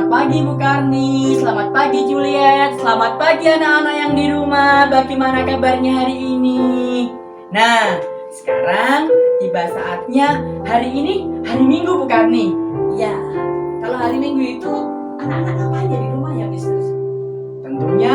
Selamat pagi Bu Karni, selamat pagi Juliet, selamat pagi anak-anak yang di rumah. Bagaimana kabarnya hari ini? Nah, sekarang tiba saatnya hari ini hari Minggu Bu Karni. Ya, kalau hari Minggu itu anak-anak ngapain ya di rumah ya, Mister? Tentunya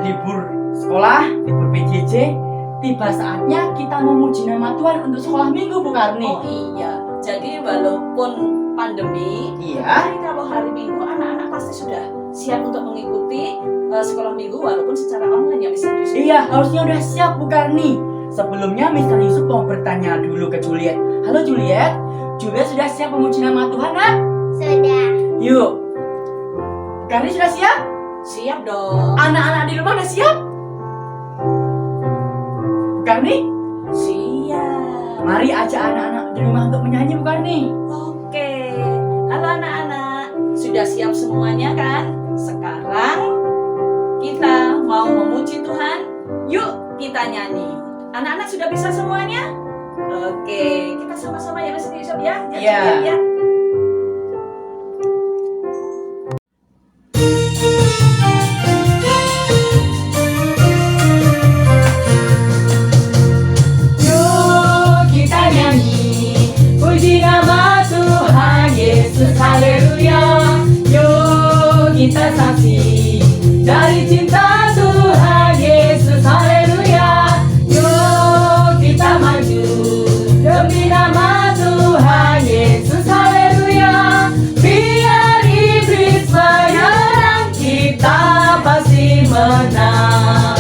libur sekolah, libur PJJ. Tiba saatnya kita memuji nama Tuhan untuk sekolah Minggu Bu Karni. Oh iya, jadi walaupun pandemi, tapi kalau hari Minggu anak-anak pasti sudah siap untuk mengikuti sekolah Minggu walaupun secara online ya, Mister Yusuf. Iya, harusnya udah siap Bu Karni. Sebelumnya Mister Yusuf mau bertanya dulu ke Juliet. Halo Juliet, Juliet sudah siap memuji nama Tuhan, nak? Sudah. Yuk. Bu Karni sudah siap? Siap dong. Anak-anak di rumah udah siap? Bu Karni? Siap. Mari ajak anak-anak di rumah untuk menyanyi Bu Karni. Oke, halo anak-anak, sudah siap semuanya kan? Sekarang kita mau memuji Tuhan. Yuk kita nyanyi. Anak-anak sudah bisa semuanya? Oke, kita sama-sama ya Mister Yusuf ya. Iya. Ya. Yuk kita nyanyi, puji nama Tuhan Yesus, haleluya. Yuk kita saksi dari cinta Tuhan Yesus, haleluya. Yuk kita maju demi nama Tuhan Yesus, haleluya. Biar iblis menyerang, kita pasti menang.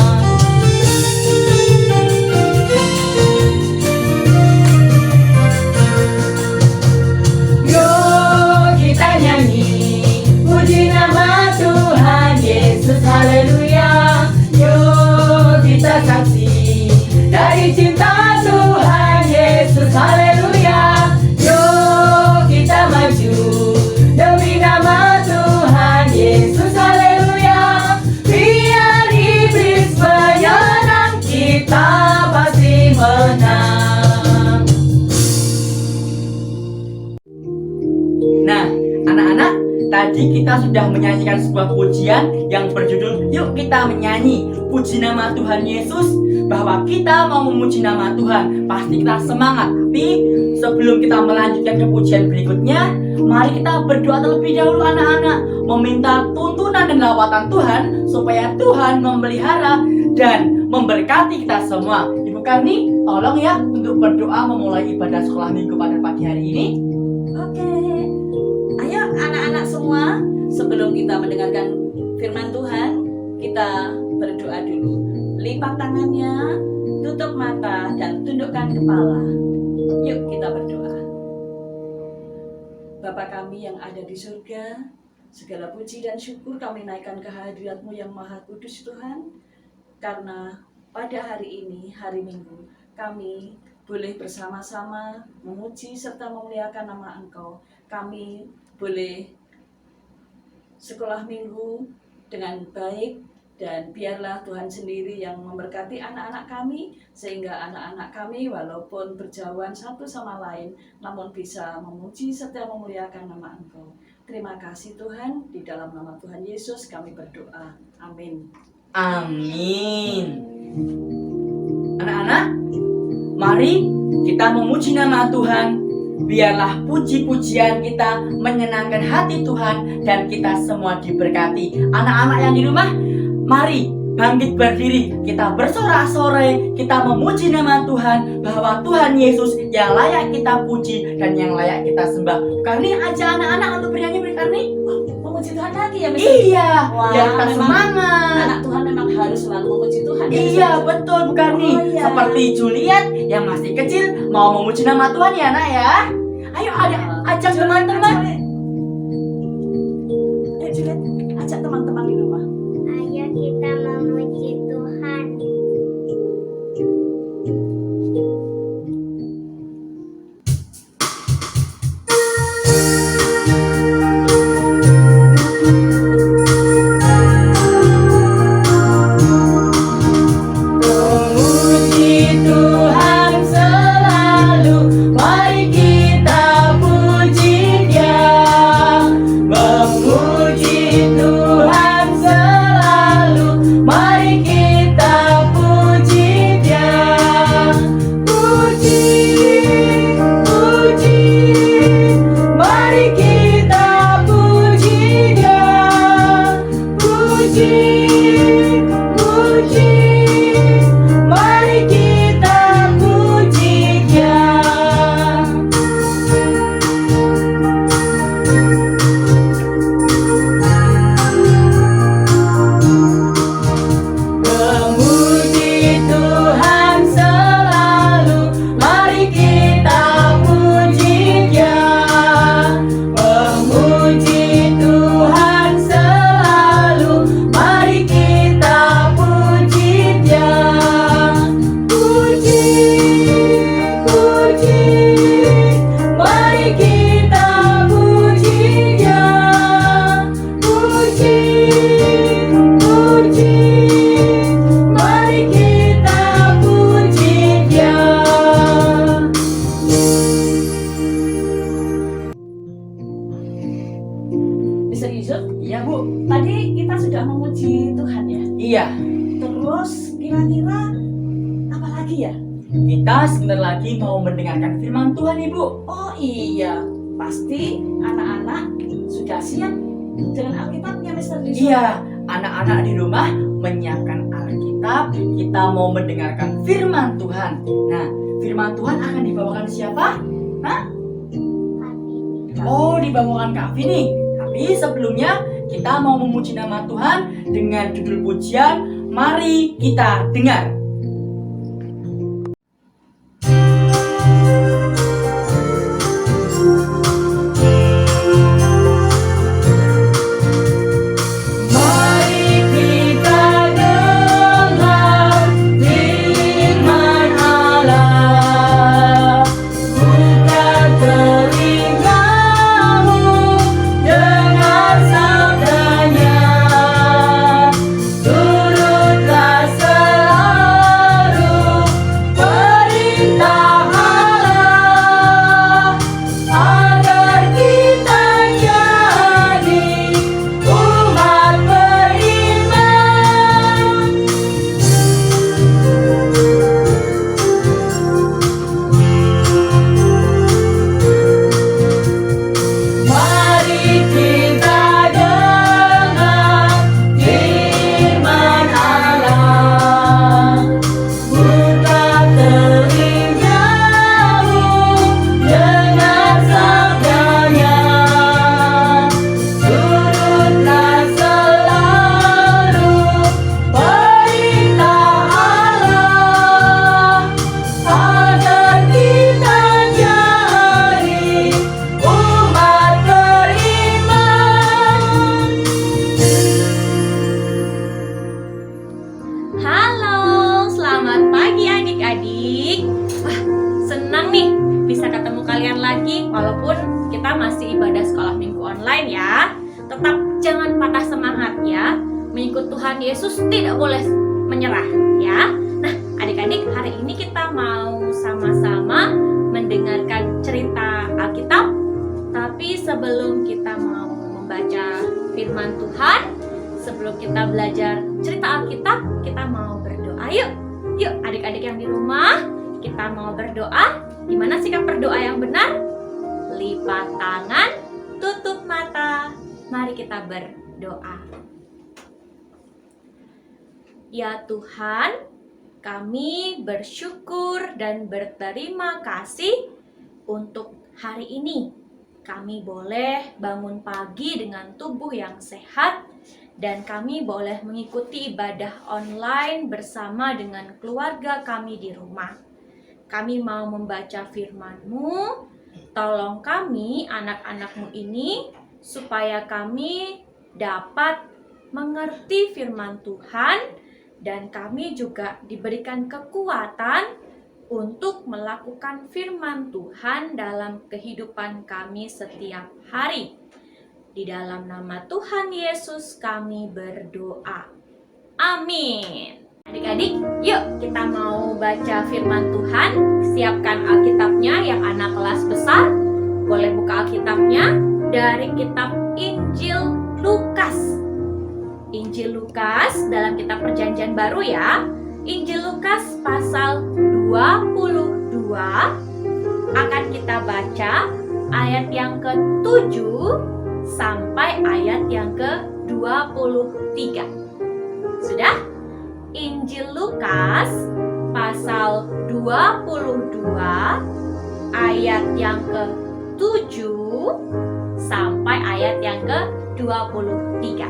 Yuk kita nyanyi, puji nama Tuhan Yesus, haleluya. Yuk kita saksi dari cinta Tuhan Yesus, haleluya. Yuk kita maju demi nama Tuhan Yesus, haleluya. Biar iblis menyerang, kita pasti menang. Nah, anak-anak, tadi kita sudah menyanyikan sebuah pujian yang berjudul Yuk Kita Menyanyi, puji nama Tuhan Yesus, bahwa kita mau memuji nama Tuhan. Pasti kita semangat. Tapi sebelum kita melanjutkan ke pujian berikutnya, mari kita berdoa terlebih dahulu anak-anak, meminta tuntunan dan lawatan Tuhan supaya Tuhan memelihara dan memberkati kita semua. Ibu Karni, tolong ya untuk berdoa memulai ibadah sekolah Minggu pada pagi hari ini. Oke. Ayo anak-anak semua, sebelum kita mendengarkan firman Tuhan, kita berdoa dulu. Lipat tangannya, tutup mata, dan tundukkan kepala. Yuk kita berdoa. Bapa kami yang ada di surga, segala puji dan syukur kami naikkan ke hadirat-Mu yang maha kudus Tuhan. Karena pada hari ini, hari Minggu, kami boleh bersama-sama memuji serta memuliakan nama Engkau. Kami boleh sekolah Minggu dengan baik, dan biarlah Tuhan sendiri yang memberkati anak-anak kami, sehingga anak-anak kami walaupun berjauhan satu sama lain, namun bisa memuji serta memuliakan nama Engkau. Terima kasih Tuhan, di dalam nama Tuhan Yesus kami berdoa. Amin. Amin. Anak-anak, mari kita memuji nama Tuhan. Biarlah puji-pujian kita menyenangkan hati Tuhan dan kita semua diberkati. Anak-anak yang di rumah, mari bangkit berdiri, kita bersorak-sorai, kita memuji nama Tuhan, bahwa Tuhan Yesus yang layak kita puji dan yang layak kita sembah. Karni ajak anak-anak untuk bernyanyi, Karni. Memuji Tuhan lagi ya, Mister? Iya, Wah, biar kita memang semangat. Anak Tuhan memang harus selalu memuji Tuhan. Iya, betul Bu Karni. Oh, iya. Seperti Juliet yang masih kecil mau memuji nama Tuhan ya, nak ya. Ayo ajak teman-teman. Ayo Juliet, ajak teman-teman di rumah. Ayo kita memuji Tuhan. Memuji Tuhan selalu, mari kita puji Dia. Memuji lagi ya? Kita sebentar lagi mau mendengarkan firman Tuhan, Ibu. Oh iya, pasti anak-anak sudah siap dengan Alkitabnya, Mister Dison. Iya, anak-anak di rumah menyiapkan Alkitab. Kita mau mendengarkan firman Tuhan. Nah, firman Tuhan akan dibawakan siapa? Oh, dibawakan Kak Vini. Tapi sebelumnya kita mau memuji nama Tuhan dengan judul pujian. Mari kita dengar. Walaupun kita masih ibadah sekolah minggu online ya, tetap jangan patah semangat ya. Mengikut Tuhan Yesus tidak boleh menyerah ya. Nah, adik-adik, hari ini kita mau sama-sama mendengarkan cerita Alkitab. Tapi sebelum kita mau membaca firman Tuhan, sebelum kita belajar cerita Alkitab, kita mau berdoa. Yuk adik-adik yang di rumah, kita mau berdoa. Gimana sikap berdoa yang benar? Lipat tangan, tutup mata. Mari kita berdoa. Ya Tuhan, kami bersyukur dan berterima kasih untuk hari ini. Kami boleh bangun pagi dengan tubuh yang sehat, dan kami boleh mengikuti ibadah online bersama dengan keluarga kami di rumah. Kami mau membaca firman-Mu. Tolong kami, anak-anak-Mu ini, supaya kami dapat mengerti firman Tuhan, dan kami juga diberikan kekuatan untuk melakukan firman Tuhan dalam kehidupan kami setiap hari. Di dalam nama Tuhan Yesus kami berdoa. Amin. Adik-adik, yuk kita mau baca firman Tuhan. Siapkan Alkitabnya yang anak kelas besar. Boleh buka Alkitabnya dari kitab Injil Lukas. Injil Lukas dalam kitab Perjanjian Baru ya. Injil Lukas pasal 22 akan kita baca ayat yang ke-7 sampai ayat yang ke-23. Sudah? Injil Lukas pasal 22 ayat yang ke-7 sampai ayat yang ke-23.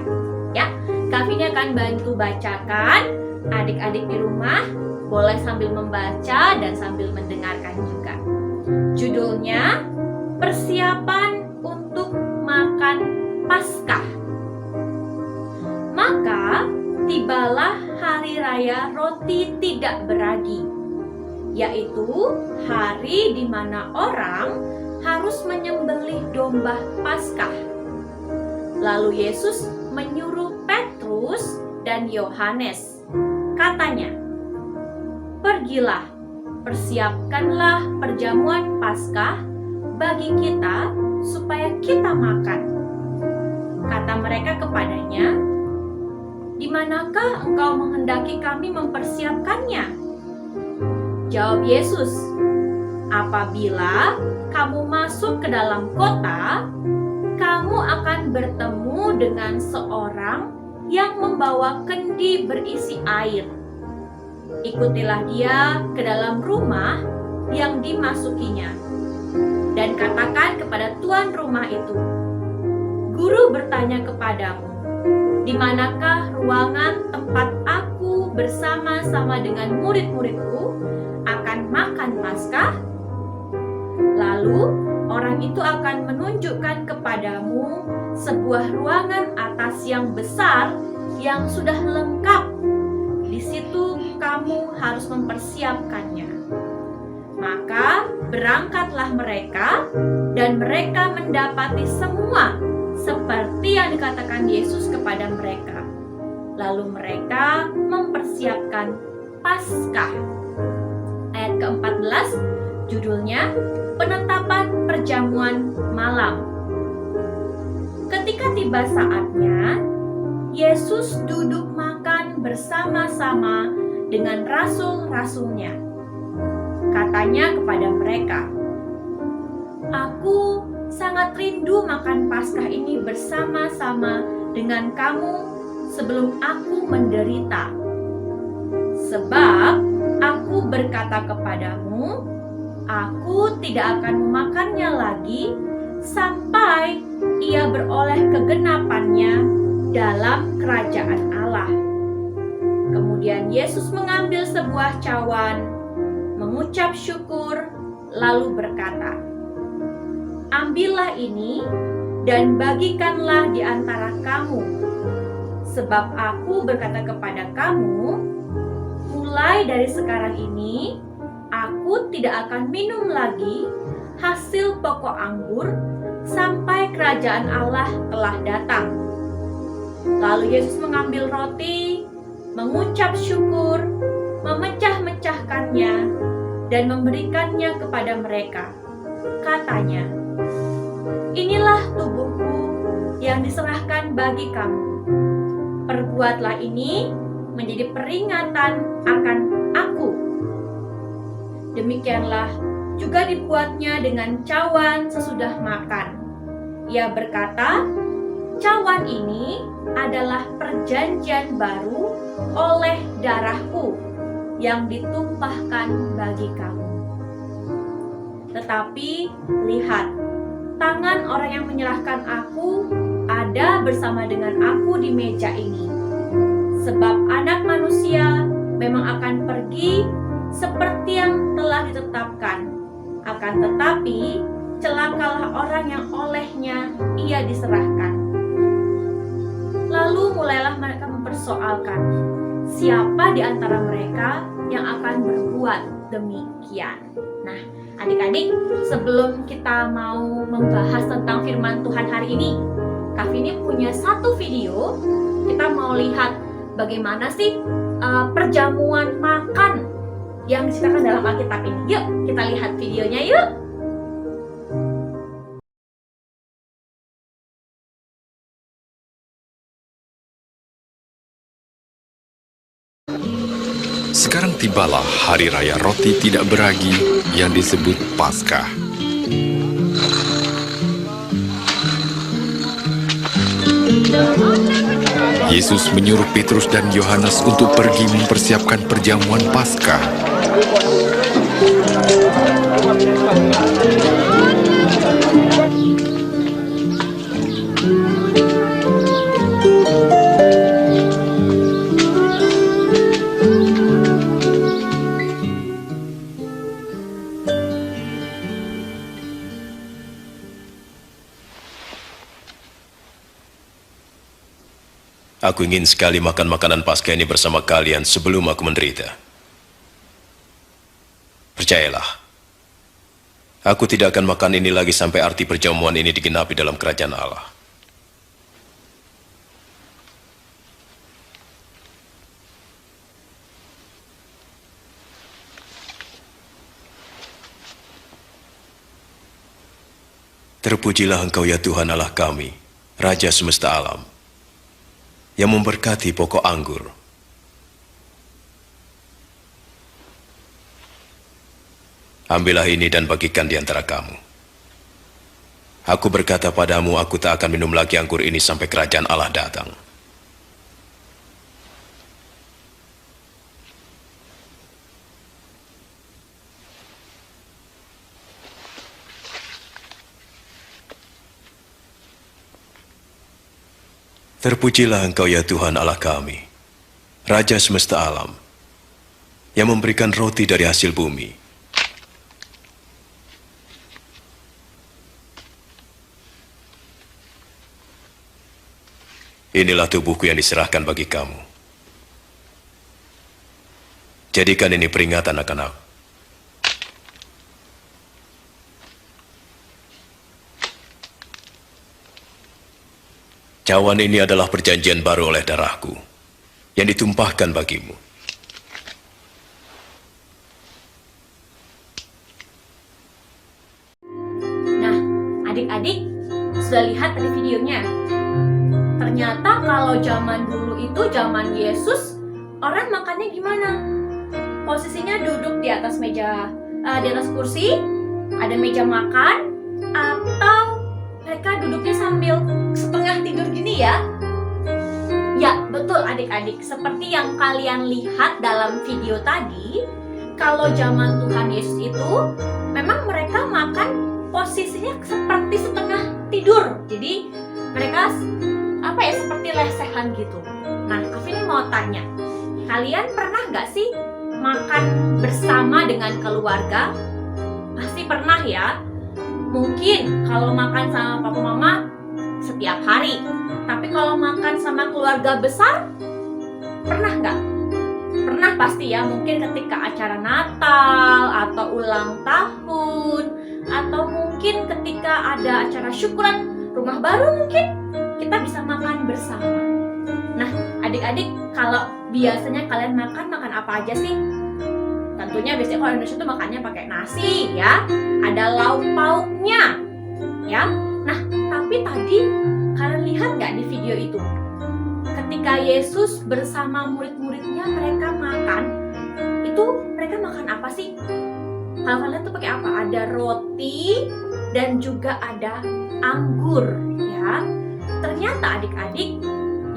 Ya, Kak Vini akan bantu bacakan. Adik-adik di rumah boleh sambil membaca dan sambil mendengarkan juga. Judulnya Persiapan untuk Makan Paskah. Maka tibalah hari raya roti tidak beragi, yaitu hari di mana orang harus menyembelih domba Paskah. Lalu Yesus menyuruh Petrus dan Yohanes. Katanya, "Pergilah, persiapkanlah perjamuan Paskah bagi kita supaya kita makan." Kata mereka kepadanya, "Di manakah engkau menghendaki kami mempersiapkannya?" Jawab Yesus, apabila kamu masuk ke dalam kota, kamu akan bertemu dengan seorang yang membawa kendi berisi air. Ikutilah dia ke dalam rumah yang dimasukinya, dan katakan kepada tuan rumah itu, Guru bertanya kepadamu, di manakah ruangan tempat aku bersama-sama dengan murid-muridku akan makan Paskah? Lalu orang itu akan menunjukkan kepadamu sebuah ruangan atas yang besar yang sudah lengkap. Di situ kamu harus mempersiapkannya. Maka berangkatlah mereka, dan mereka mendapati semua seperti yang dikatakan Yesus kepada mereka. Lalu mereka mempersiapkan Paskah. Ayat ke-14, judulnya Penetapan Perjamuan Malam. Ketika tiba saatnya, Yesus duduk makan bersama-sama dengan rasul-rasulnya. Katanya kepada mereka, Aku sangat rindu makan Paskah ini bersama-sama dengan kamu sebelum aku menderita. Sebab aku berkata kepadamu, aku tidak akan memakannya lagi sampai ia beroleh kegenapannya dalam kerajaan Allah. Kemudian Yesus mengambil sebuah cawan, mengucap syukur, lalu berkata, Ambillah ini dan bagikanlah di antara kamu. Sebab aku berkata kepada kamu, mulai dari sekarang ini, aku tidak akan minum lagi hasil pokok anggur sampai kerajaan Allah telah datang. Lalu Yesus mengambil roti, mengucap syukur, memecah-mecahkannya, dan memberikannya kepada mereka. Katanya, Inilah tubuhku yang diserahkan bagi kamu. Perbuatlah ini menjadi peringatan akan aku. Demikianlah juga dibuatnya dengan cawan sesudah makan. Ia berkata, cawan ini adalah perjanjian baru oleh darahku yang ditumpahkan bagi kamu. Tetapi lihat, tangan orang yang menyerahkan aku ada bersama dengan aku di meja ini. Sebab Anak Manusia memang akan pergi seperti yang telah ditetapkan. Akan tetapi, celakalah orang yang olehnya ia diserahkan. Lalu mulailah mereka mempersoalkan, siapa di antara mereka yang akan berbuat demikian. Nah, adik-adik, sebelum kita mau membahas tentang firman Tuhan hari ini, Kak Vini punya satu video. Kita mau lihat bagaimana sih perjamuan makan yang diceritakan dalam Alkitab ini. Yuk, kita lihat videonya yuk. Sekarang tibalah hari raya roti tidak beragi yang disebut Paskah. Yesus menyuruh Petrus dan Yohanes untuk pergi mempersiapkan perjamuan Paskah. Aku ingin sekali makan makanan Paskah ini bersama kalian sebelum aku menderita. Percayalah, aku tidak akan makan ini lagi sampai arti perjamuan ini digenapi dalam kerajaan Allah. Terpujilah Engkau ya Tuhan Allah kami, Raja semesta alam, yang memberkati pokok anggur. Ambillah ini dan bagikan di antara kamu. Aku berkata padamu, aku tak akan minum lagi anggur ini sampai kerajaan Allah datang. Terpujilah Engkau ya Tuhan Allah kami, Raja semesta alam, yang memberikan roti dari hasil bumi. Inilah tubuhku yang diserahkan bagi kamu. Jadikan ini peringatan akan aku. Cawan ini adalah perjanjian baru oleh darahku, yang ditumpahkan bagimu. Nah, adik-adik sudah lihat tadi videonya. Ternyata kalau zaman dulu itu, zaman Yesus, orang makannya gimana? Posisinya duduk di atas meja, di atas kursi, ada meja makan, atau mereka duduknya sambil setengah tidur gini ya? Ya, betul adik-adik. Seperti yang kalian lihat dalam video tadi, kalau zaman Tuhan Yesus itu, memang mereka makan posisinya seperti setengah tidur. Jadi mereka seperti lesehan gitu. Nah, Kavini mau tanya, kalian pernah nggak sih makan bersama dengan keluarga? Pasti pernah ya. Mungkin kalau makan sama papa mama setiap hari, tapi kalau makan sama keluarga besar, pernah nggak? Pernah pasti ya, mungkin ketika acara Natal atau ulang tahun, atau mungkin ketika ada acara syukuran rumah baru, mungkin kita bisa makan bersama. Nah, adik-adik, kalau biasanya kalian makan apa aja sih? Tentunya biasanya kalau Indonesia tuh makannya pakai nasi ya, ada lauk pauknya ya. Nah, tapi tadi kalian lihat nggak di video itu? Ketika Yesus bersama murid-muridnya mereka makan, itu mereka makan apa sih? Kalau kalian tuh pakai apa? Ada roti dan juga ada anggur ya. Ternyata adik-adik,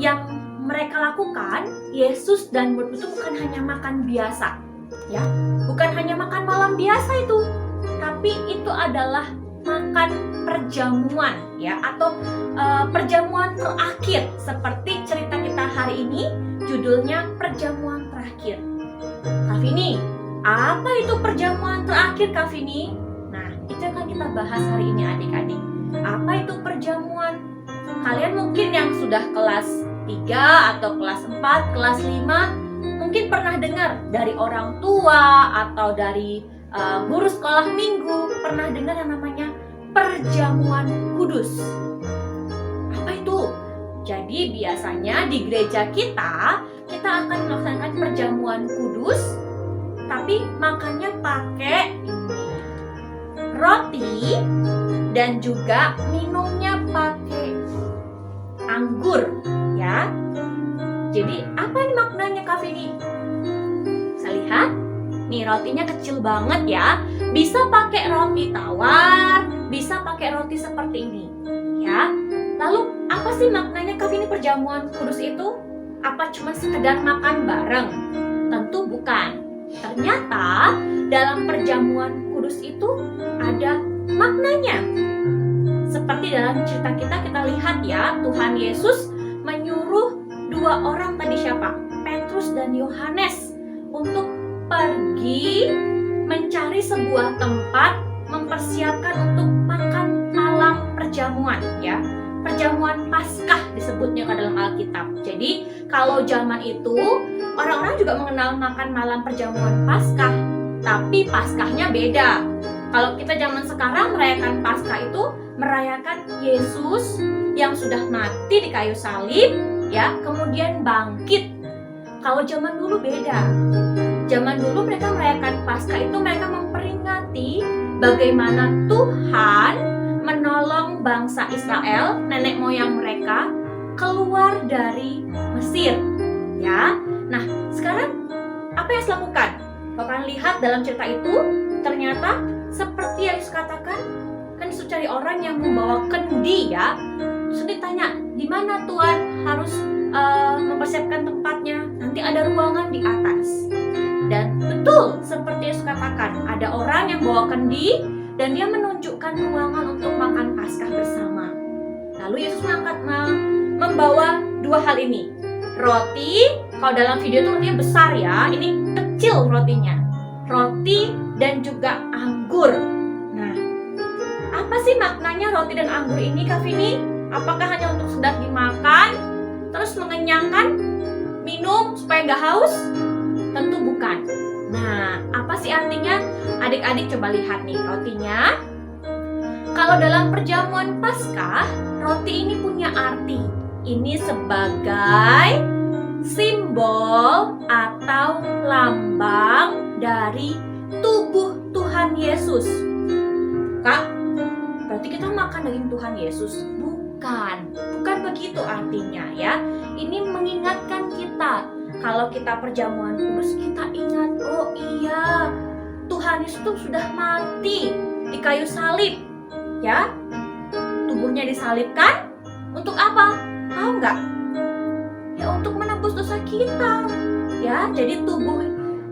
yang mereka lakukan, Yesus dan murid itu bukan hanya makan biasa ya, bukan hanya makan malam biasa itu, tapi itu adalah makan perjamuan ya, atau perjamuan terakhir, seperti cerita kita hari ini judulnya perjamuan terakhir. Kavini, apa itu perjamuan terakhir, Kavini? Nah, itu akan kita bahas hari ini adik-adik. Apa itu perjamuan? Kalian mungkin yang sudah kelas 3 atau kelas 4, kelas 5 mungkin pernah dengar dari orang tua atau dari guru sekolah minggu, pernah dengar yang namanya perjamuan kudus. Apa itu? Jadi biasanya di gereja kita akan melaksanakan perjamuan kudus, tapi makannya pakai ini, roti, dan juga minumnya pakai anggur ya. Jadi apa ini maknanya, Kavini? Bisa lihat? Nih, rotinya kecil banget ya. Bisa pakai roti tawar, bisa pakai roti seperti ini ya. Lalu apa sih maknanya, Kavini, perjamuan kudus itu? Apa cuma sekedar makan bareng? Tentu bukan. Ternyata dalam perjamuan kudus itu ada maknanya. Seperti dalam cerita kita lihat ya, Tuhan Yesus menyuruh 2 orang tadi, siapa? Petrus dan Yohanes, untuk pergi mencari sebuah tempat, mempersiapkan untuk makan malam perjamuan ya. Perjamuan Paskah disebutnya ke dalam Alkitab. Jadi kalau zaman itu orang-orang juga mengenal makan malam perjamuan Paskah, tapi Paskahnya beda. Kalau kita zaman sekarang merayakan Paskah itu merayakan Yesus yang sudah mati di kayu salib ya, kemudian bangkit. Kalau zaman dulu beda. Zaman dulu mereka merayakan Paskah itu mereka memperingati bagaimana Tuhan menolong bangsa Israel, nenek moyang mereka, keluar dari Mesir ya. Nah, sekarang apa yang harus dilakukan? Kalian lihat dalam cerita itu, ternyata seperti yang Yesus katakan, kan Yesus cari orang yang membawa kendi ya. Terus ditanya, di mana Tuhan harus mempersiapkan tempatnya? Nanti ada ruangan di atas. Dan betul seperti Yesus katakan, ada orang yang bawa kendi dan dia menunjukkan ruangan untuk makan Paskah bersama. Lalu Yesus membawa dua hal ini. Roti, kalau dalam video itu rotinya besar ya, ini kecil rotinya. Roti dan juga anggur. Nah, apa sih maknanya roti dan anggur ini, Kak Vini? Apakah hanya untuk sedang dimakan, terus mengenyangkan, minum supaya nggak haus? Tentu bukan. Nah, apa sih artinya? Adik-adik coba lihat nih rotinya. Kalau dalam perjamuan Paskah, roti ini punya arti. Ini sebagai simbol atau lambang dari tubuh Tuhan Yesus. Kak, berarti kita makan daging Tuhan Yesus? Bukan begitu artinya ya. Ini mengingatkan kita, kalau kita perjamuan kudus, kita ingat, oh iya, Tuhan Yesus itu sudah mati di kayu salib ya. Tubuhnya disalibkan untuk apa? Tahu nggak? Ya untuk menebus dosa kita ya. Jadi tubuh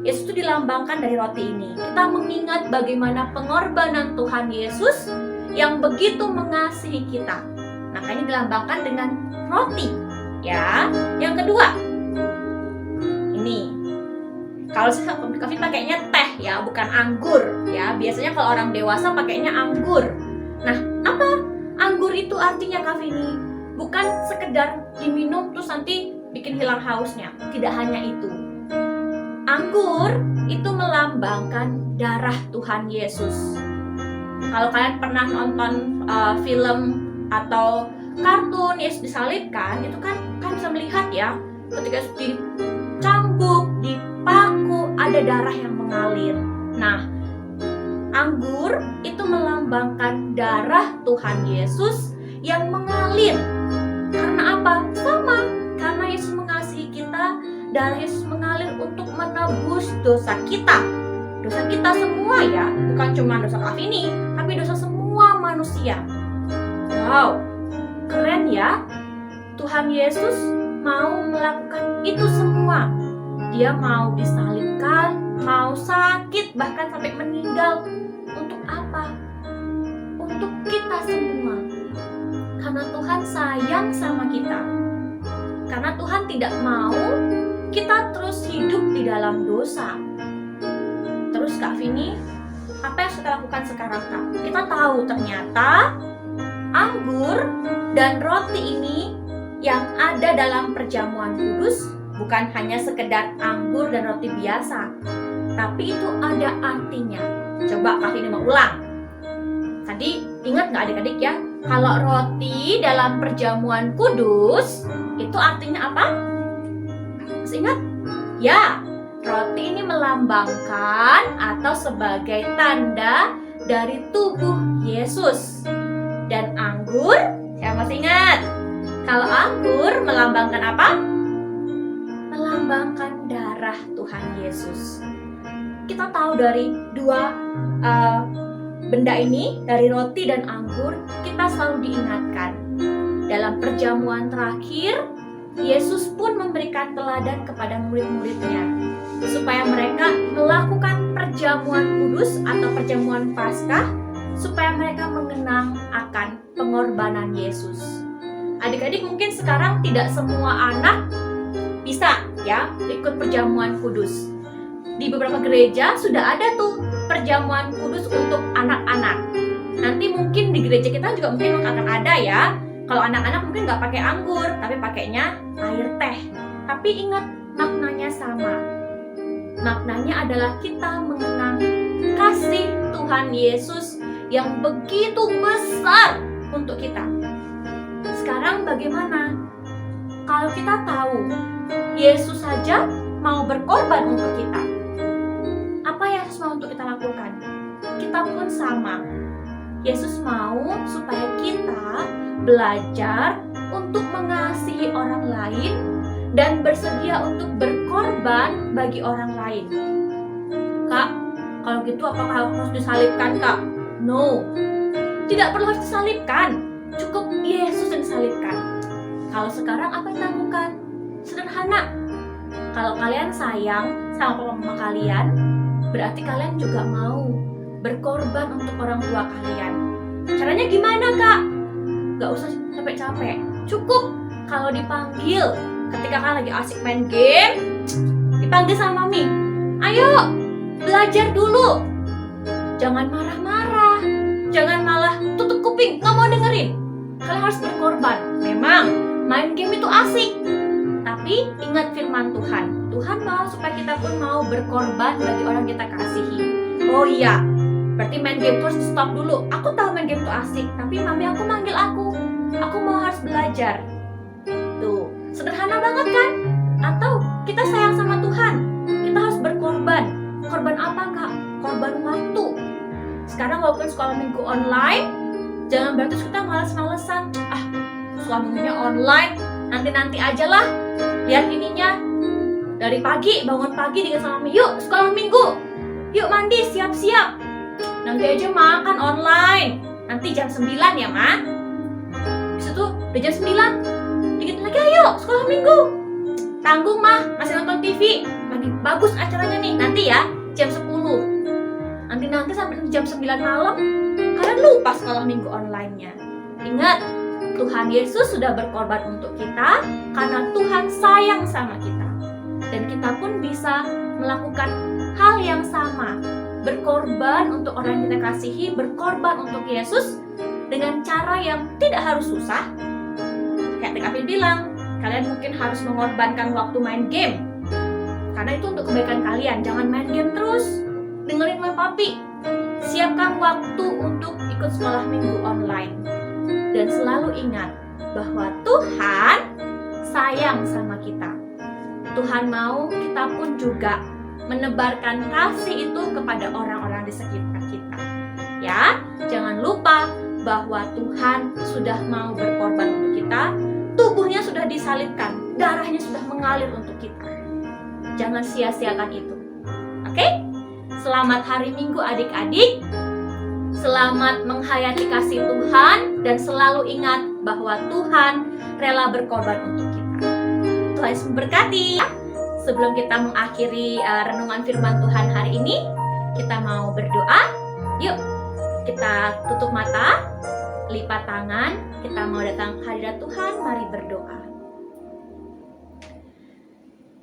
Yesus itu dilambangkan dari roti ini. Kita mengingat bagaimana pengorbanan Tuhan Yesus yang begitu mengasihi kita. Makanya dilambangkan dengan roti ya. Yang kedua, ini kalau saya Kak pakainya teh ya, bukan anggur ya. Biasanya kalau orang dewasa pakainya anggur. Nah, apa anggur itu artinya, Kak Vini? Bukan sekedar diminum terus nanti bikin hilang hausnya. Tidak hanya itu. Anggur itu melambangkan darah Tuhan Yesus. Kalau kalian pernah nonton film atau kartun Yesus disalibkan, itu kan bisa melihat ya, ketika dicambuk, dipaku, ada darah yang mengalir. Nah, anggur itu melambangkan darah Tuhan Yesus yang mengalir. Karena apa? Sama, karena Yesus mengasihi kita, darah Yesus mengalir untuk menebus dosa kita. Dosa kita semua ya, bukan cuma dosa Kak Vini, tapi dosa semua manusia. Wow, keren ya. Tuhan Yesus mau melakukan itu semua. Dia mau disalibkan, mau sakit, bahkan sampai meninggal. Untuk apa? Untuk kita semua. Karena Tuhan sayang sama kita. Karena Tuhan tidak mau kita terus hidup di dalam dosa. Terus Kak Vini, apa yang kita lakukan sekarang, Kak? Kita tahu ternyata anggur dan roti ini yang ada dalam perjamuan kudus bukan hanya sekedar anggur dan roti biasa, tapi itu ada artinya. Coba Kak Vini mau ulang. Tadi ingat nggak adik-adik ya? Kalau roti dalam perjamuan kudus itu artinya apa? Masih ingat? Ya, roti ini melambangkan atau sebagai tanda dari tubuh Yesus. Dan anggur, saya masih ingat. Kalau anggur melambangkan apa? Melambangkan darah Tuhan Yesus. Kita tahu dari dua benda ini, dari roti dan anggur, kita selalu diingatkan. Dalam perjamuan terakhir, Yesus pun memberikan teladan kepada murid-muridnya supaya mereka melakukan perjamuan kudus atau perjamuan Paskah, supaya mereka mengenang akan pengorbanan Yesus. Adik-adik mungkin sekarang tidak semua anak bisa ya ikut perjamuan kudus. Di beberapa gereja sudah ada tuh perjamuan kudus untuk anak-anak. Nanti mungkin di gereja kita juga mungkin akan ada ya. Kalau anak-anak mungkin nggak pakai anggur, tapi pakainya air teh. Tapi ingat, maknanya sama. Maknanya adalah kita mengenang kasih Tuhan Yesus yang begitu besar untuk kita. Sekarang bagaimana? Kalau kita tahu Yesus saja mau berkorban untuk kita, apa yang Yesus mau untuk kita lakukan? Kita pun sama. Yesus mau supaya kita belajar untuk mengasihi orang lain dan bersedia untuk berkorban bagi orang lain. Kak, Kalau gitu apakah harus disalibkan, Kak? No, tidak perlu harus disalibkan. Cukup Yesus yang disalibkan. Kalau sekarang apa yang dilakukan? Sederhana. Kalau kalian sayang sama papa mama kalian, berarti kalian juga mau berkorban untuk orang tua kalian. Caranya gimana, Kak? Gak usah capek-capek. Cukup kalau dipanggil ketika kalian lagi asik main game, dipanggil sama mami. Ayo, belajar dulu. Jangan marah-marah. Jangan malah tutup kuping, gak mau dengerin. Kalian harus berkorban. Memang main game itu asik, tapi ingat firman Tuhan. Tuhan mau supaya kita pun mau berkorban bagi orang kita kasihi. Oh iya, berarti main game terus stop dulu. Aku tahu main game itu asik, tapi mami aku manggil aku. Aku mau harus belajar. Tuh, sederhana banget kan? Atau kita sayang sama Tuhan, kita harus berkorban. Korban apa, Kak? Korban waktu. Sekarang walaupun sekolah minggu online, jangan berarti kita malas-malesan. Sekolah minggunya online, nanti aja lah. Lihat ininya, dari pagi, bangun pagi dengan sama mami, yuk sekolah minggu, yuk mandi, siap-siap. Nanti aja makan online, nanti jam 9 ya, Ma. Habis itu udah jam 9, dikit lagi ayo sekolah minggu. Tanggung, Ma, masih nonton TV. Lagi bagus acaranya nih, nanti ya jam 10. Nanti sampai jam 9 malam, kalian lupa sekolah minggu online-nya. Ingat, Tuhan Yesus sudah berkorban untuk kita karena Tuhan sayang sama kita. Dan kita pun bisa melakukan hal yang sama. Berkorban untuk orang yang kita kasihi, berkorban untuk Yesus dengan cara yang tidak harus susah. Kayak Kevin bilang, kalian mungkin harus mengorbankan waktu main game. Karena itu untuk kebaikan kalian, jangan main game terus. Dengerin Mama Papi. Siapkan waktu untuk ikut sekolah minggu online. Dan selalu ingat bahwa Tuhan sayang sama kita. Tuhan mau kita pun juga menebarkan kasih itu kepada orang-orang di sekitar kita. Ya, jangan lupa bahwa Tuhan sudah mau berkorban untuk kita. Tubuhnya sudah disalibkan, darahnya sudah mengalir untuk kita. Jangan sia-siakan itu. Oke? Selamat hari Minggu adik-adik. Selamat menghayati kasih Tuhan dan selalu ingat bahwa Tuhan rela berkorban untuk kita. Tuhan Yesus memberkati. Sebelum kita mengakhiri renungan firman Tuhan hari ini, kita mau berdoa. Yuk, kita tutup mata, lipat tangan, kita mau datang ke hadirat Tuhan, mari berdoa.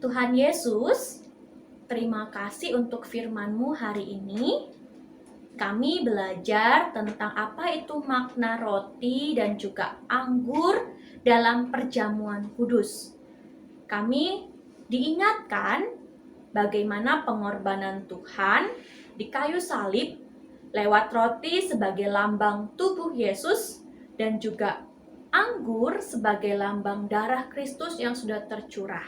Tuhan Yesus, terima kasih untuk firman-Mu hari ini. Kami belajar tentang apa itu makna roti dan juga anggur dalam perjamuan kudus. Kami diingatkan bagaimana pengorbanan Tuhan di kayu salib lewat roti sebagai lambang tubuh Yesus dan juga anggur sebagai lambang darah Kristus yang sudah tercurah.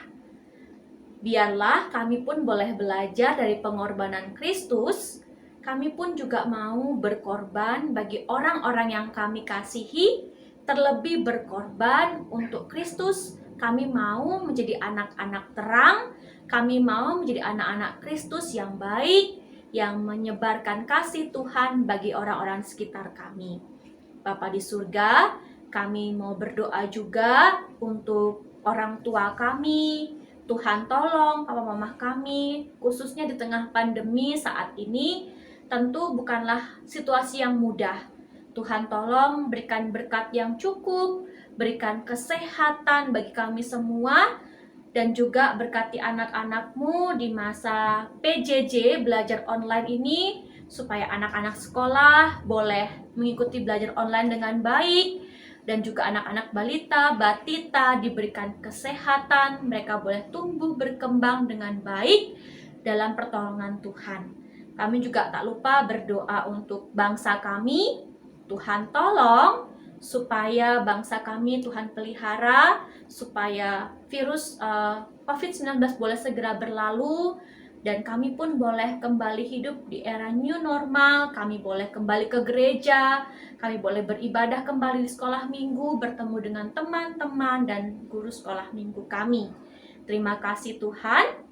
Biarlah kami pun boleh belajar dari pengorbanan Kristus. Kami pun juga mau berkorban bagi orang-orang yang kami kasihi, terlebih berkorban untuk Kristus. Kami mau menjadi anak-anak terang, kami mau menjadi anak-anak Kristus yang baik, yang menyebarkan kasih Tuhan bagi orang-orang sekitar kami. Bapa di surga, kami mau berdoa juga untuk orang tua kami. Tuhan tolong papa mama kami, khususnya di tengah pandemi saat ini, tentu bukanlah situasi yang mudah. Tuhan tolong berikan berkat yang cukup, berikan kesehatan bagi kami semua, dan juga berkati anak-anak-Mu di masa PJJ belajar online ini, supaya anak-anak sekolah boleh mengikuti belajar online dengan baik, dan juga anak-anak balita, batita diberikan kesehatan, mereka boleh tumbuh berkembang dengan baik dalam pertolongan Tuhan. Kami juga tak lupa berdoa untuk bangsa kami. Tuhan tolong supaya bangsa kami Tuhan pelihara, supaya virus COVID-19 boleh segera berlalu, dan kami pun boleh kembali hidup di era new normal. Kami boleh kembali ke gereja, kami boleh beribadah kembali di sekolah minggu, bertemu dengan teman-teman dan guru sekolah minggu kami. Terima kasih Tuhan,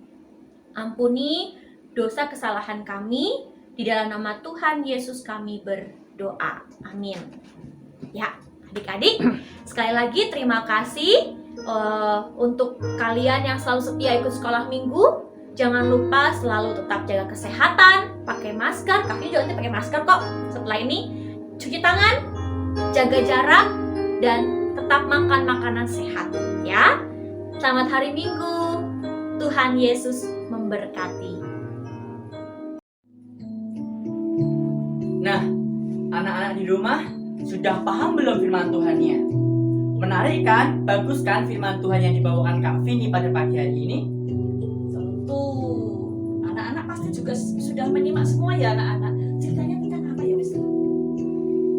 ampuni dosa kesalahan kami, Di dalam nama Tuhan Yesus kami berdoa. Amin. Ya, adik-adik, sekali lagi terima kasih untuk kalian yang selalu setia ikut sekolah minggu. Jangan lupa selalu tetap jaga kesehatan, pakai masker, kaki juga nanti pakai masker kok. Setelah ini cuci tangan, jaga jarak, dan tetap makan makanan sehat ya. Selamat hari Minggu. Tuhan Yesus memberkati. Nah, anak-anak di rumah sudah paham belum firman Tuhannya? Menarik kan? Bagus kan firman Tuhan yang dibawakan Kak Vini pada pagi hari ini? Tentu. Anak-anak pasti juga sudah menyimak semua ya anak-anak. Ceritanya tentang apa ya Mister?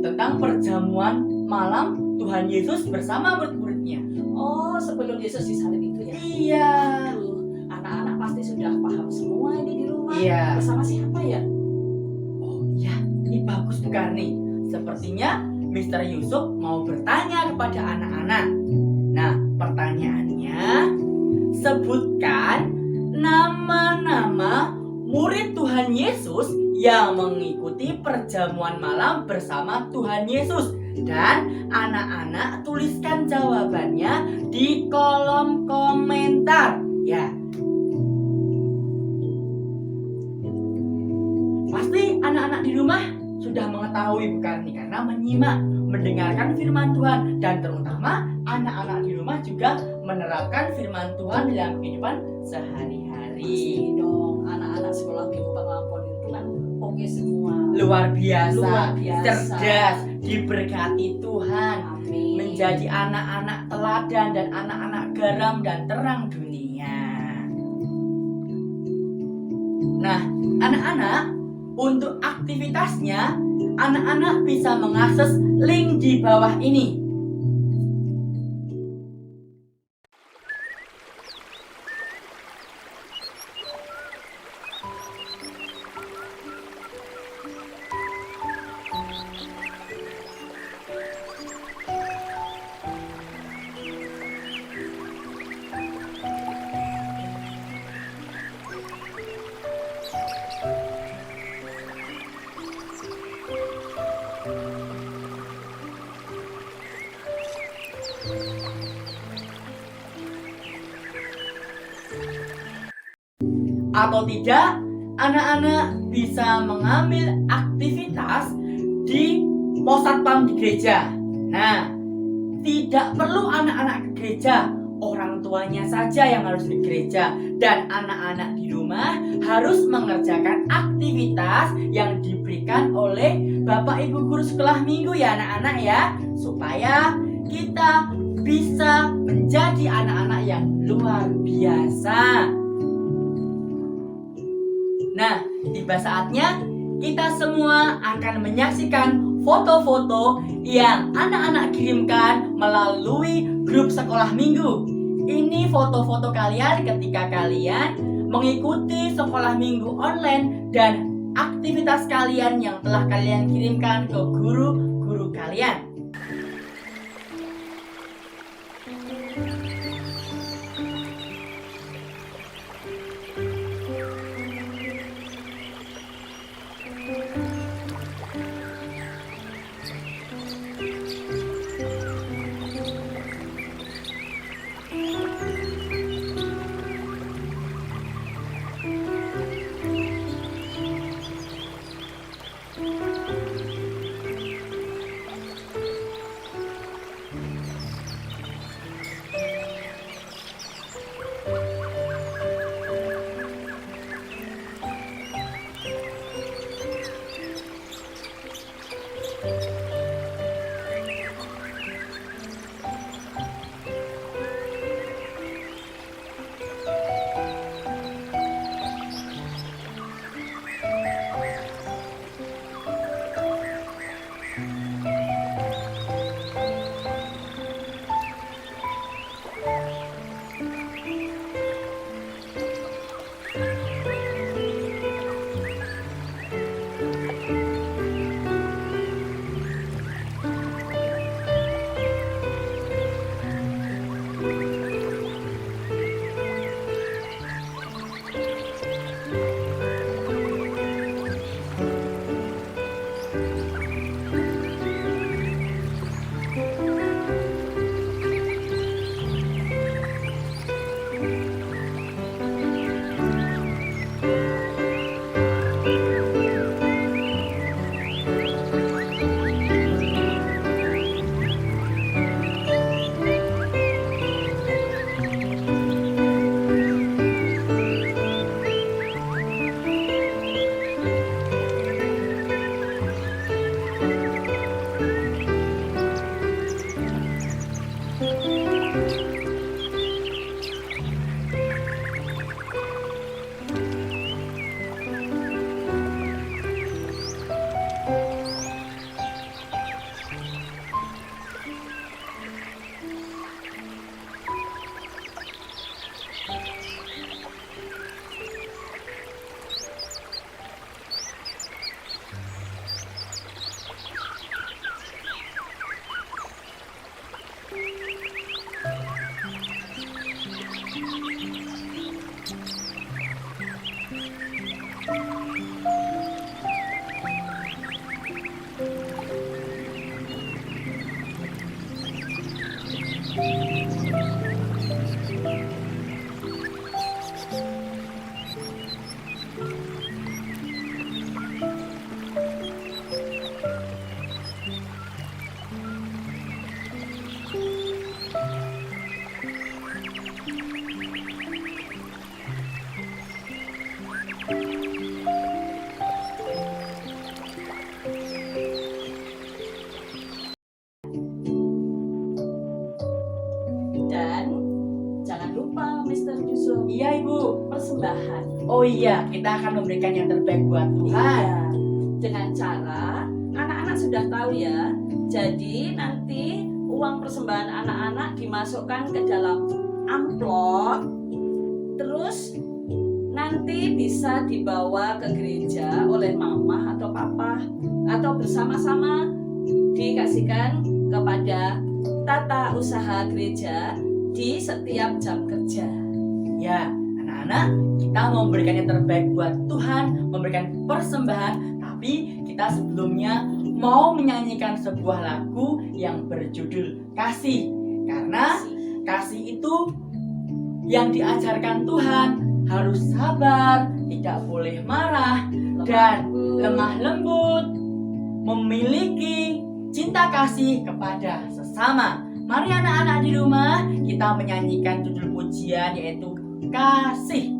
Tentang perjamuan malam Tuhan Yesus bersama murid-muridnya. Oh, sebelum Yesus disalib itu ya? Iya. Aduh, anak-anak pasti sudah paham semua ini di rumah. Iya. Bersama siapa ya? Oh iya, ini bagus bukan nih? Sepertinya Mr. Yusuf mau bertanya kepada anak-anak. Nah, pertanyaannya, sebutkan nama-nama murid Tuhan Yesus yang mengikuti perjamuan malam bersama Tuhan Yesus. Dan anak-anak tuliskan jawabannya di kolom komentar. Ya. Pasti anak-anak di rumah sudah mengetahui bukan nih, karena menyimak, mendengarkan firman Tuhan, dan terutama anak-anak di rumah juga menerapkan firman Tuhan dalam kehidupan sehari-hari. Pasti dong, anak-anak sekolah minggu pengampun itu kan oke semua. Luar biasa, Luar biasa. cerdas, diberkati Tuhan, Amin. menjadi anak-anak teladan dan anak-anak garam dan terang dunia. Nah, anak-anak, untuk aktivitasnya, anak-anak bisa mengakses link di bawah ini. Atau tidak, anak-anak bisa mengambil aktivitas di pos satpam di gereja. Nah, tidak perlu anak-anak ke gereja, orang tuanya saja yang harus ke gereja. Dan anak-anak di rumah harus mengerjakan aktivitas yang diberikan oleh Bapak Ibu Guru sekolah minggu ya anak-anak ya. Supaya kita bisa menjadi anak-anak yang luar biasa. Nah, tiba saatnya kita semua akan menyaksikan foto-foto yang anak-anak kirimkan melalui grup sekolah minggu. Ini foto-foto kalian ketika kalian mengikuti sekolah minggu online dan aktivitas kalian yang telah kalian kirimkan ke guru-guru kalian. Oh iya, kita akan memberikan yang terbaik buat Tuhan. Iya, dengan cara anak-anak sudah tahu ya. Jadi nanti uang persembahan anak-anak dimasukkan ke dalam amplop, terus nanti bisa dibawa ke gereja oleh mama atau papa, atau bersama-sama dikasihkan kepada tata usaha gereja di setiap jam kerja. Ya, anak-anak, kita mau memberikan yang terbaik buat Tuhan, memberikan persembahan, tapi kita sebelumnya mau menyanyikan sebuah lagu yang berjudul Kasih. Karena kasih itu yang diajarkan Tuhan harus sabar, tidak boleh marah, dan lemah lembut, memiliki cinta kasih kepada sesama. Mari anak-anak di rumah kita menyanyikan judul pujian yaitu Kasih.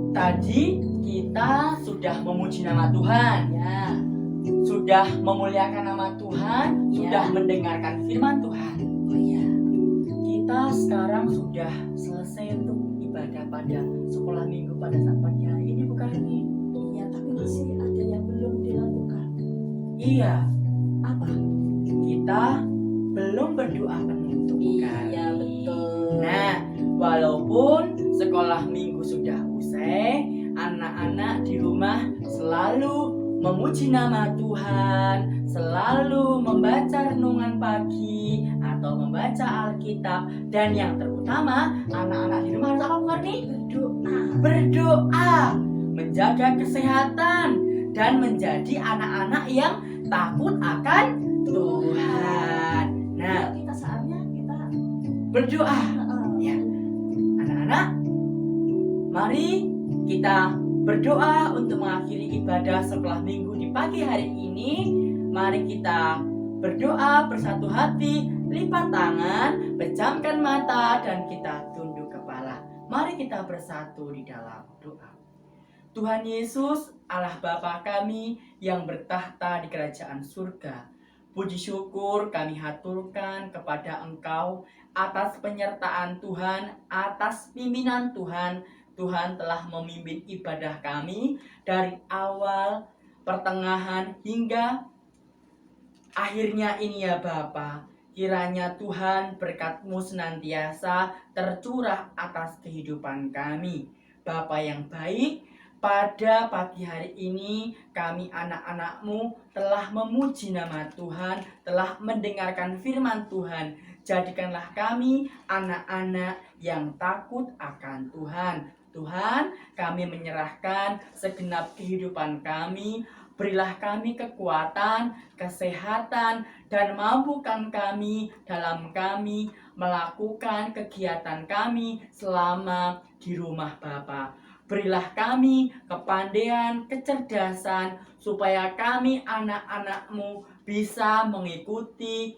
Tadi kita sudah memuji nama Tuhan, Ya, sudah memuliakan nama Tuhan, sudah mendengarkan firman Tuhan. oh ya, Kita sekarang sudah selesai untuk ibadah pada sekolah minggu pada saat pagi hari ini, bukan nih? iya, tapi masih ada yang belum dilakukan. Iya, Apa? kita belum berdoa penutup, bukan? Iya, betul. Nah, walaupun sekolah minggu sudah usai, anak-anak di rumah selalu memuji nama Tuhan, selalu membaca renungan pagi atau membaca Alkitab, dan yang terutama anak-anak di rumah harus apa, bukan nih? Berdoa, menjaga kesehatan, dan menjadi anak-anak yang takut akan Tuhan. Nah, Kita saatnya kita berdoa. Ya, anak-anak, mari kita berdoa untuk mengakhiri ibadah sekolah minggu di pagi hari ini. Mari kita berdoa bersatu hati, lipat tangan, pejamkan mata, dan kita tunduk kepala. Mari kita bersatu di dalam doa. Tuhan Yesus, Allah Bapa kami yang bertahta di kerajaan surga, puji syukur kami haturkan kepada Engkau atas penyertaan Tuhan, atas pimpinan Tuhan. Tuhan telah memimpin ibadah kami dari awal, pertengahan, hingga akhirnya ini ya Bapa. Kiranya Tuhan berkat-Mu senantiasa tercurah atas kehidupan kami. Bapa yang baik, pada pagi hari ini kami anak-anak-Mu telah memuji nama Tuhan, telah mendengarkan firman Tuhan. Jadikanlah kami anak-anak yang takut akan Tuhan. Tuhan, kami menyerahkan segenap kehidupan kami. Berilah kami kekuatan, kesehatan, dan mampukan kami dalam kami melakukan kegiatan kami selama di rumah Bapa. Berilah kami kepandaian, kecerdasan, supaya kami anak-anak-Mu bisa mengikuti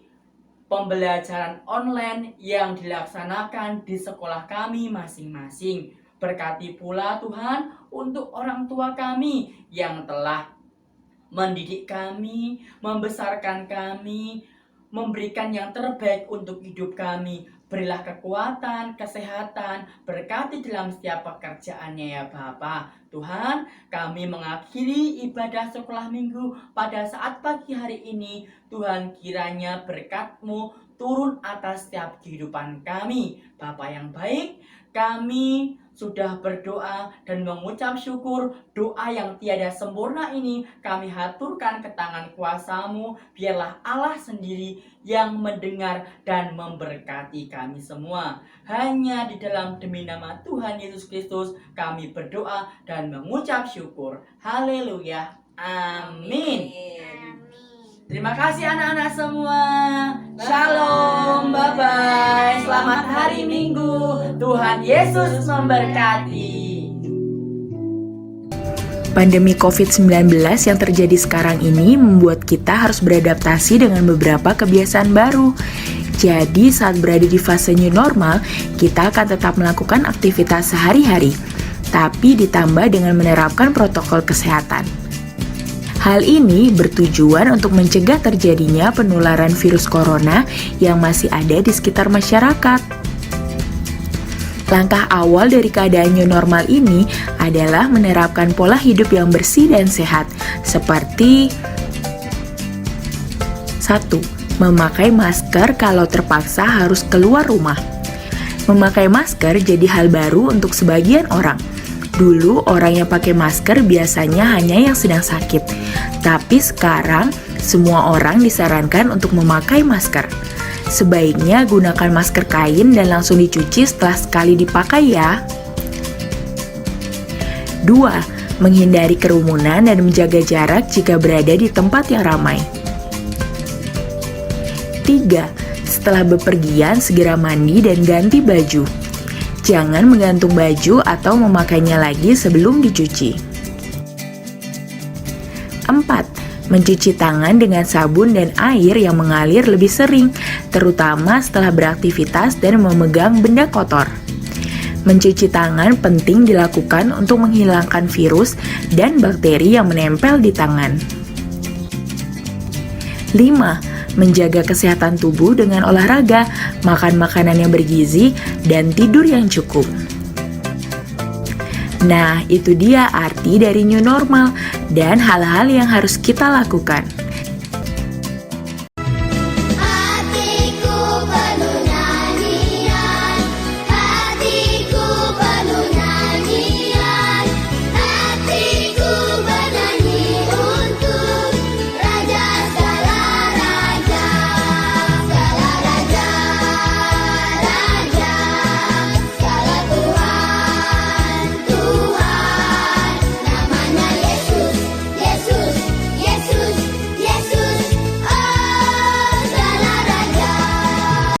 pembelajaran online yang dilaksanakan di sekolah kami masing-masing. Berkati pula Tuhan untuk orang tua kami yang telah mendidik kami, membesarkan kami, memberikan yang terbaik untuk hidup kami. Berilah kekuatan, kesehatan, berkati dalam setiap pekerjaannya ya Bapa. Tuhan, kami mengakhiri ibadah sekolah minggu pada saat pagi hari ini. Tuhan, kiranya berkat-Mu turun atas setiap kehidupan kami. Bapa yang baik, kami sudah berdoa dan mengucap syukur. Doa yang tiada sempurna ini kami haturkan ke tangan kuasa-Mu. Biarlah Allah sendiri yang mendengar dan memberkati kami semua. Hanya di dalam demi nama Tuhan Yesus Kristus kami berdoa dan mengucap syukur. Haleluya. Amin. Terima kasih anak-anak semua. Shalom, bye-bye. Selamat hari Minggu. Tuhan Yesus memberkati. Pandemi COVID-19 yang terjadi sekarang ini membuat kita harus beradaptasi dengan beberapa kebiasaan baru. Jadi saat berada di fase new normal, kita akan tetap melakukan aktivitas sehari-hari, tapi ditambah dengan menerapkan protokol kesehatan. Hal ini bertujuan untuk mencegah terjadinya penularan virus corona yang masih ada di sekitar masyarakat. Langkah awal dari keadaan new normal ini adalah menerapkan pola hidup yang bersih dan sehat, seperti 1. Memakai masker kalau terpaksa harus keluar rumah. Memakai masker jadi hal baru untuk sebagian orang. Dulu orang yang pakai masker biasanya hanya yang sedang sakit, tapi sekarang semua orang disarankan untuk memakai masker. Sebaiknya gunakan masker kain dan langsung dicuci setelah sekali dipakai ya. 2. Menghindari kerumunan dan menjaga jarak jika berada di tempat yang ramai. 3. Setelah bepergian segera mandi dan ganti baju. Jangan menggantung baju atau memakainya lagi sebelum dicuci. 4. Mencuci tangan dengan sabun dan air yang mengalir lebih sering, terutama setelah beraktivitas dan memegang benda kotor. Mencuci tangan penting dilakukan untuk menghilangkan virus dan bakteri yang menempel di tangan. 5. Menjaga kesehatan tubuh dengan olahraga, makan makanan yang bergizi, dan tidur yang cukup. Nah, itu dia arti dari new normal dan hal-hal yang harus kita lakukan.